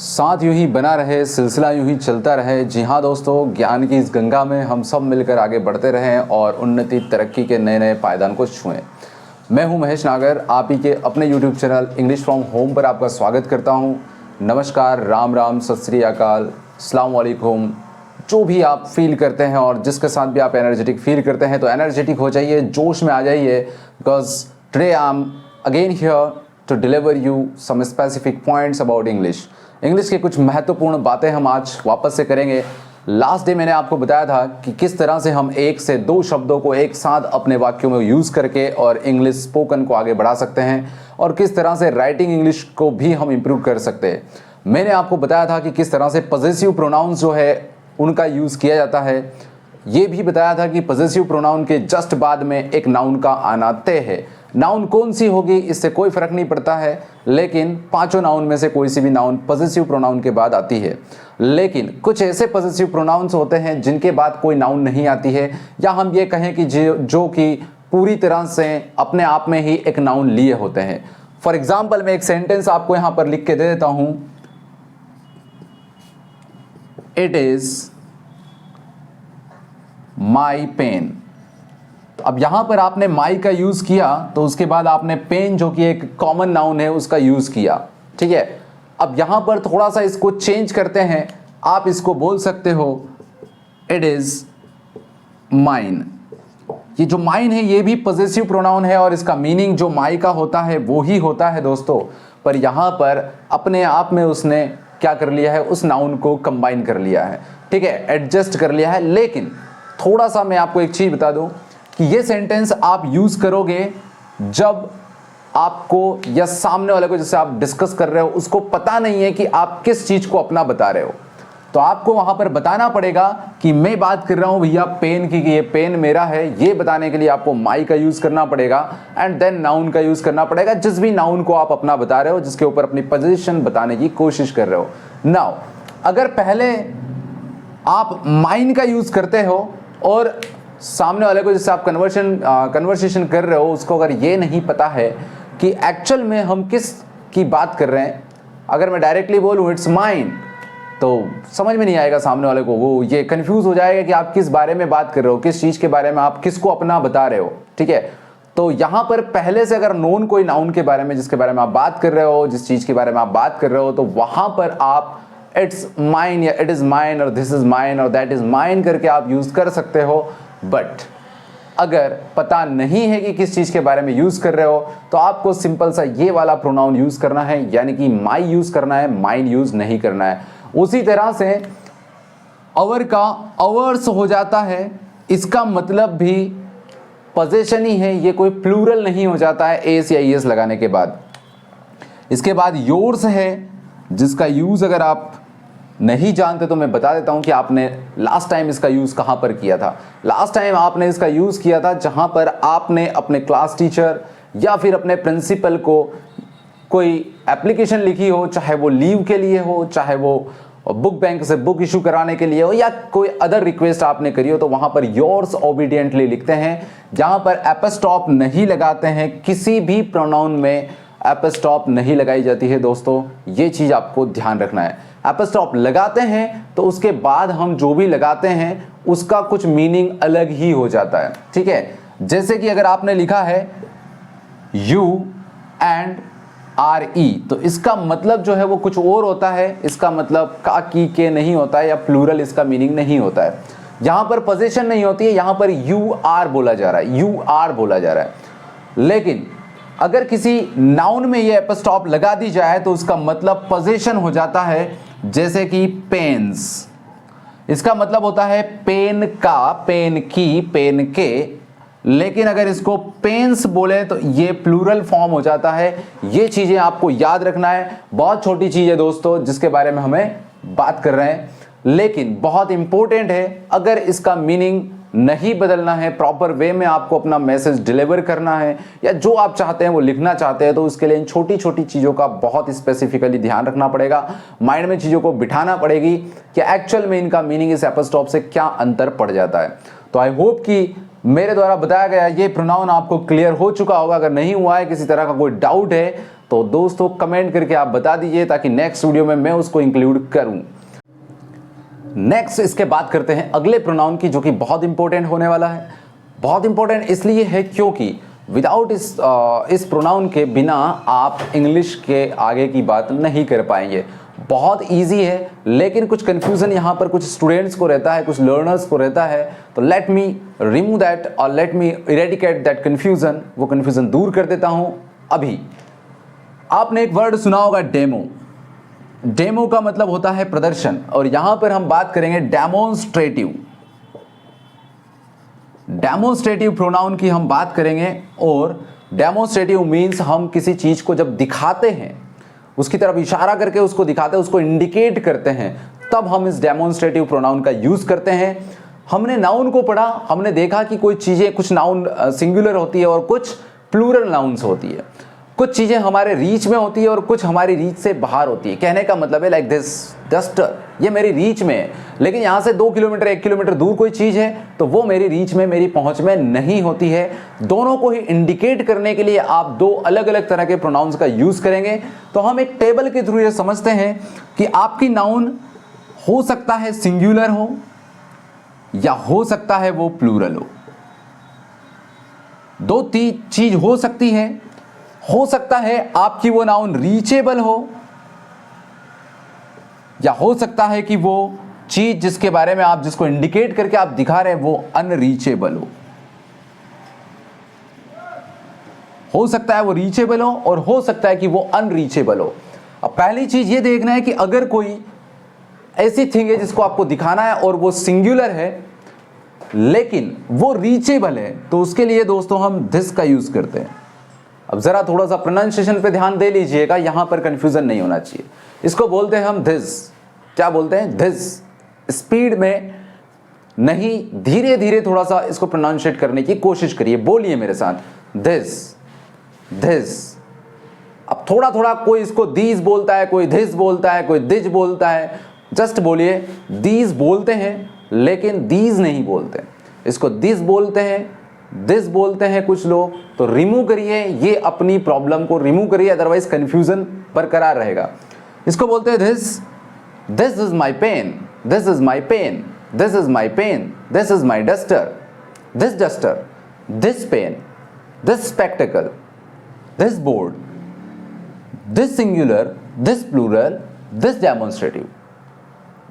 साथ यूं ही बना रहे, सिलसिला यूं ही चलता रहे। जी हाँ दोस्तों, ज्ञान की इस गंगा में हम सब मिलकर आगे बढ़ते रहें और उन्नति तरक्की के नए नए पायदान को छुएं। मैं हूं महेश नागर, आप ही के अपने YouTube channel English from home पर आपका स्वागत करता हूं। नमस्कार, राम राम, सत श्री अकाल, अस्सलाम वालेकुम। जो भी आप फील करते हैं और जिसके साथ भी आप एनर्जेटिक फील करते हैं तो एनर्जेटिक हो जाइए, जोश में आ जाइए, because today I am again here to deliver you some specific points about English. English की कुछ महत्वपूर्ण बातें हम आज वापस से करेंगे। लास्ट डे मैंने आपको बताया था कि किस तरह से हम एक से दो शब्दों को एक साथ अपने वाक्यों में यूज़ करके और इंग्लिश स्पोकन को आगे बढ़ा सकते हैं और किस तरह से राइटिंग इंग्लिश को भी हम इम्प्रूव कर सकते हैं। मैंने आपको बताया था कि किस तरह से पॉजेसिव प्रोनाउंस जो है उनका यूज़ किया जाता है। ये भी बताया था कि पॉजेसिव प्रोनाउन के जस्ट बाद में एक नाउन का आना तय है। नाउन कौन सी होगी इससे कोई फर्क नहीं पड़ता है, लेकिन पांचों नाउन में से कोई सी भी नाउन पॉजेसिव प्रोनाउन के बाद आती है। लेकिन कुछ ऐसे पॉजेसिव प्रोनाउंस होते हैं जिनके बाद कोई नाउन नहीं आती है, या हम ये कहें कि जो कि पूरी तरह से अपने आप में ही एक नाउन लिए होते हैं। फॉर एग्जाम्पल, मैं एक सेंटेंस आपको यहां पर लिख के दे देता हूं। It is my pen. अब यहां पर आपने माई का यूज किया तो उसके बाद आपने पेन, जो कि एक कॉमन नाउन है, उसका यूज किया। ठीक है, अब यहां पर थोड़ा सा इसको चेंज करते हैं। आप इसको बोल सकते हो इट इज माइन। ये जो माइन है ये भी पॉजेसिव प्रोनाउन है और इसका मीनिंग जो माई का होता है वो ही होता है दोस्तों, पर यहां पर अपने आप में उसने क्या कर लिया है, उस नाउन को कंबाइन कर लिया है। ठीक है, एडजस्ट कर लिया है। लेकिन थोड़ा सा मैं आपको एक चीज बता दूं कि ये सेंटेंस आप यूज करोगे जब आपको या सामने वाले को, जैसे आप डिस्कस कर रहे हो, उसको पता नहीं है कि आप किस चीज को अपना बता रहे हो, तो आपको वहां पर बताना पड़ेगा कि मैं बात कर रहा हूं भैया पेन की, कि ये पेन मेरा है। ये बताने के लिए आपको माई का यूज करना पड़ेगा एंड देन नाउन का यूज करना पड़ेगा, जिस भी नाउन को आप अपना बता रहे हो, जिसके ऊपर अपनी पोजीशन बताने की कोशिश कर रहे हो। नाउ अगर पहले आप माइन का यूज करते हो और सामने वाले को, जिससे आप कन्वर्सेशन कर रहे हो, उसको अगर ये नहीं पता है कि एक्चुअल में हम किस की बात कर रहे हैं, अगर मैं डायरेक्टली बोलूं इट्स माइन, तो समझ में नहीं आएगा सामने वाले को। वो ये कंफ्यूज हो जाएगा कि आप किस बारे में बात कर रहे हो, किस चीज के बारे में, आप किसको अपना बता रहे हो। ठीक है, तो यहां पर पहले से अगर नोन कोई नाउन के बारे में, जिसके बारे में आप बात कर रहे हो, जिस चीज के बारे में आप बात कर रहे हो, तो वहां पर आप इट्स माइन या इट इज माइन और दिस इज माइन और दैट इज माइन करके आप यूज कर सकते हो। बट अगर पता नहीं है कि किस चीज के बारे में यूज कर रहे हो, तो आपको सिंपल सा ये वाला प्रोनाउन यूज करना है, यानी कि माई यूज करना है, माइन यूज नहीं करना है। उसी तरह से अवर का अवर्स हो जाता है, इसका मतलब भी पोजेशन ही है, ये कोई प्लूरल नहीं हो जाता है एस या ईएस लगाने के बाद। इसके बाद योर्स है, जिसका यूज अगर आप नहीं जानते तो मैं बता देता हूं कि आपने लास्ट टाइम इसका यूज कहां पर किया था। लास्ट टाइम आपने इसका यूज किया था जहां पर आपने अपने क्लास टीचर या फिर अपने प्रिंसिपल को कोई एप्लीकेशन लिखी हो, चाहे वो लीव के लिए हो, चाहे वो बुक बैंक से बुक इशू कराने के लिए हो, या कोई अदर रिक्वेस्ट आपने करी हो, तो वहां पर योर्स ओबीडियंटली लिखते हैं, जहां पर एपस्टॉप नहीं लगाते हैं। किसी भी प्रोनाउन में एपस्टॉप नहीं लगाई जाती है दोस्तों, ये चीज आपको ध्यान रखना है। एपस्टॉप लगाते हैं तो उसके बाद हम जो भी लगाते हैं उसका कुछ मीनिंग अलग ही हो जाता है। ठीक है, जैसे कि अगर आपने लिखा है यू एंड आर ई, तो इसका मतलब जो है वो कुछ और होता है। इसका मतलब का, की, के नहीं होता है, या प्लूरल इसका मीनिंग नहीं होता है। यहां पर पोजीशन नहीं होती है, यहां पर यू आर बोला जा रहा है, यू आर बोला जा रहा है। लेकिन अगर किसी नाउन में ये एपस्टॉप लगा दी जाए तो उसका मतलब पोजीशन हो जाता है, जैसे कि पेन्स, इसका मतलब होता है पेन का, पेन की, पेन के। लेकिन अगर इसको पेन्स बोले तो ये प्लूरल फॉर्म हो जाता है। ये चीजें आपको याद रखना है, बहुत छोटी चीज है दोस्तों जिसके बारे में हमें बात कर रहे हैं, लेकिन बहुत इंपॉर्टेंट है। अगर इसका मीनिंग नहीं बदलना है, प्रॉपर वे में आपको अपना मैसेज डिलीवर करना है, या जो आप चाहते हैं वो लिखना चाहते हैं, तो उसके लिए इन छोटी छोटी चीज़ों का बहुत स्पेसिफिकली ध्यान रखना पड़ेगा। माइंड में चीज़ों को बिठाना पड़ेगी कि एक्चुअल में इनका मीनिंग इस एपस्टॉप से क्या अंतर पड़ जाता है। तो आई होप कि मेरे द्वारा बताया गया ये प्रोनाउन आपको क्लियर हो चुका होगा। अगर नहीं हुआ है, किसी तरह का कोई डाउट है, तो दोस्तों कमेंट करके आप बता दीजिए ताकि नेक्स्ट वीडियो में मैं उसको इंक्लूड करूं। नेक्स्ट इसके बात करते हैं अगले प्रोनाउन की, जो कि बहुत इंपॉर्टेंट होने वाला है। बहुत इंपॉर्टेंट इसलिए है क्योंकि विदाउट इस प्रोनाउन के बिना आप इंग्लिश के आगे की बात नहीं कर पाएंगे। बहुत इजी है, लेकिन कुछ कंफ्यूजन यहाँ पर कुछ स्टूडेंट्स को रहता है, कुछ लर्नर्स को रहता है। तो लेट मी रिमूव दैट और let me eradicate that confusion, वो कंफ्यूजन दूर कर देता हूँ। अभी आपने एक वर्ड सुना होगा डेमो। डेमो का मतलब होता है प्रदर्शन, और यहां पर हम बात करेंगे डेमोन्स्ट्रेटिव। डेमोन्स्ट्रेटिव प्रोनाउन की हम बात करेंगे, और डेमोन्स्ट्रेटिव मीन्स हम किसी चीज को जब दिखाते हैं, उसकी तरफ इशारा करके उसको दिखाते हैं, उसको इंडिकेट करते हैं, तब हम इस डेमोन्स्ट्रेटिव प्रोनाउन का यूज करते हैं। हमने नाउन को पढ़ा, हमने देखा कि कोई चीजें, कुछ नाउन सिंगुलर होती है और कुछ प्लूरल नाउन्स होती है। कुछ चीजें हमारे रीच में होती है और कुछ हमारी रीच से बाहर होती है। कहने का मतलब है लाइक दिस डस्टर, ये मेरी रीच में है, लेकिन यहाँ से 2 किलोमीटर 1 किलोमीटर दूर कोई चीज है तो वो मेरी रीच में, मेरी पहुंच में नहीं होती है। दोनों को ही इंडिकेट करने के लिए आप दो अलग अलग तरह के प्रोनाउंस का यूज करेंगे। तो हम एक टेबल के थ्रू ये समझते हैं कि आपकी नाउन हो सकता है सिंगुलर हो या हो सकता है वो प्लूरल हो। दो चीज हो सकती है। हो सकता है आपकी वो नाउन रीचेबल हो, या हो सकता है कि वो चीज जिसके बारे में आप, जिसको इंडिकेट करके आप दिखा रहे हैं, वो अनरीचेबल हो सकता है वो रीचेबल हो और हो सकता है कि वो अनरीचेबल हो। अब पहली चीज ये देखना है कि अगर कोई ऐसी थिंग है जिसको आपको दिखाना है और वो सिंगुलर है लेकिन वो रीचेबल है, तो उसके लिए दोस्तों हम दिस का यूज करते हैं। अब जरा थोड़ा सा प्रोनाउंसिएशन पे ध्यान दे लीजिएगा, यहां पर कंफ्यूजन नहीं होना चाहिए। इसको बोलते हैं हम दिस। क्या बोलते हैं? दिस। स्पीड में नहीं, धीरे धीरे थोड़ा सा इसको प्रोनाउंशिएट करने की कोशिश करिए। बोलिए मेरे साथ, दिस दिस। अब थोड़ा थोड़ा कोई इसको दीज बोलता है, कोई दिस बोलता है, कोई दिज बोलता है। जस्ट बोलिए दीज बोलते हैं लेकिन दीज नहीं बोलते। इसको दिस बोलते हैं, दिस बोलते हैं कुछ लोग। तो रिमूव करिए, ये अपनी प्रॉब्लम को रिमूव करिए, अदरवाइज कंफ्यूजन बरकरार रहेगा। इसको बोलते हैं this. This is my pen, this is my pen, this is my pen, this is my duster, this duster, this pen, this spectacle, this board, this singular, this plural, this demonstrative.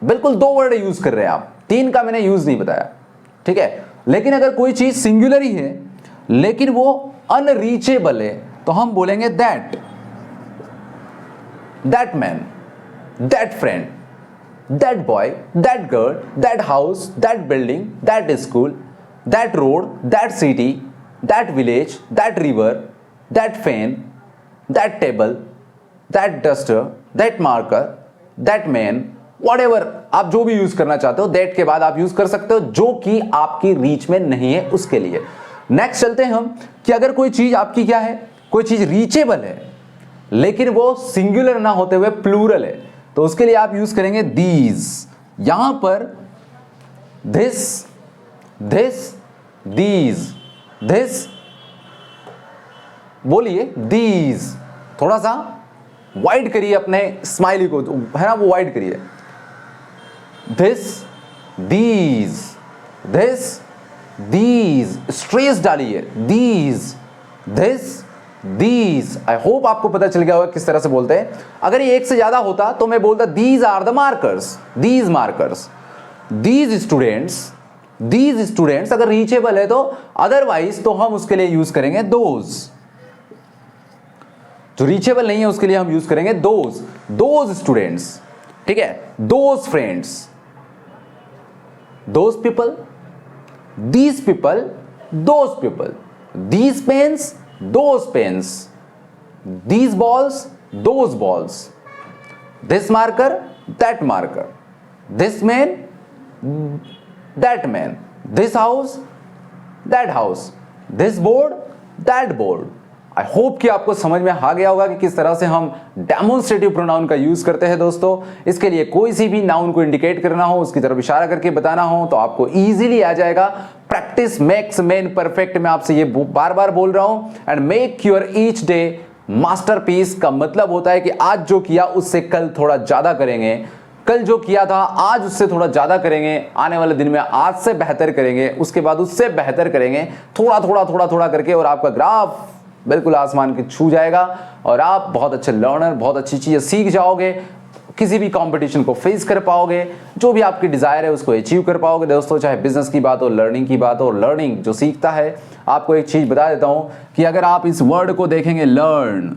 बिल्कुल 2 word use कर रहे हैं आप, 3 का मैंने use नहीं बताया, ठीक है। लेकिन अगर कोई चीज सिंगुलर ही है लेकिन वो अनरीचेबल है, तो हम बोलेंगे that, that man, that friend, that boy, that girl, that house, that building, that school, that road, that city, that village, that river, that fan, that table, that duster, that marker, that man, whatever आप जो भी use करना चाहते हो, that के बाद आप use कर सकते हो जो कि आपकी रीच में नहीं है उसके लिए। नेक्स्ट चलते हैं हम कि अगर कोई चीज आपकी क्या है, कोई चीज रीचेबल है लेकिन वो सिंगुलर ना होते हुए प्लूरल है, तो उसके लिए आप यूज करेंगे दीज। यहां पर दिस, दिस, दीज, दिस, बोलिए दीज। थोड़ा सा वाइड करिए अपने स्माइली को, है ना, वो वाइड करिए। This, these, this, these, stress डालिए, these, this, these. I hope आपको पता चल गया होगा किस तरह से बोलते हैं। अगर ये एक से ज्यादा होता तो मैं बोलता these are the markers, these markers, these students, these students अगर रीचेबल है तो, अदरवाइज तो हम उसके लिए यूज करेंगे दोज। जो रीचेबल नहीं है उसके लिए हम यूज करेंगे दोज, दोज स्टूडेंट्स, ठीक है, those friends, those people, these people, those people, these pens, those pens, these balls, those balls, this marker, that marker, this man, that man, this house, that house, this board, that board. I hope कि आपको समझ में आ गया होगा कि किस तरह से हम डेमोन्स्ट्रेटिव प्रोनाउन का यूज करते हैं दोस्तों। इसके लिए कोई सी भी नाउन को इंडिकेट करना हो, उसकी तरफ इशारा करके बताना हो तो आपको इजीली आ जाएगा। प्रैक्टिस मेक्स मैन परफेक्ट, मैं आपसे ये बार बार बोल रहा हूं। And make your each day masterpiece का मतलब होता है कि आज जो किया उससे कल थोड़ा ज्यादा करेंगे, कल जो किया था आज उससे थोड़ा ज्यादा करेंगे, आने वाले दिन में आज से बेहतर करेंगे, उसके बाद उससे बेहतर करेंगे, थोड़ा थोड़ा थोड़ा थोड़ा करके, और आपका ग्राफ बिल्कुल आसमान के छू जाएगा और आप बहुत अच्छे लर्नर, बहुत अच्छी चीजें सीख जाओगे, किसी भी कंपटीशन को फेस कर पाओगे, जो भी आपकी डिजायर है उसको अचीव कर पाओगे दोस्तों। चाहे बिजनेस की बात हो, लर्निंग की बात हो, लर्निंग जो सीखता है, आपको एक चीज बता देता हूं कि अगर आप इस वर्ड को देखेंगे लर्न,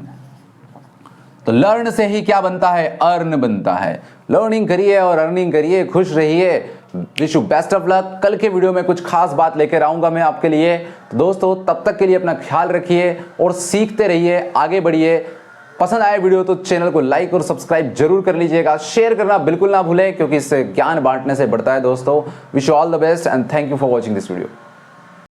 तो लर्न से ही क्या बनता है, अर्न बनता है। लर्निंग करिए और अर्निंग करिए, खुश रहिए। Wish you best of luck. कल के वीडियो में कुछ खास बात लेकर आऊंगा मैं आपके लिए। तो दोस्तों तब तक के लिए अपना ख्याल रखिए और सीखते रहिए, आगे बढ़िए। पसंद आए वीडियो तो चैनल को लाइक और सब्सक्राइब जरूर कर लीजिएगा, शेयर करना बिल्कुल ना भूलें, क्योंकि इससे ज्ञान बांटने से बढ़ता है दोस्तों। Wish you all the best and thank you for watching this video.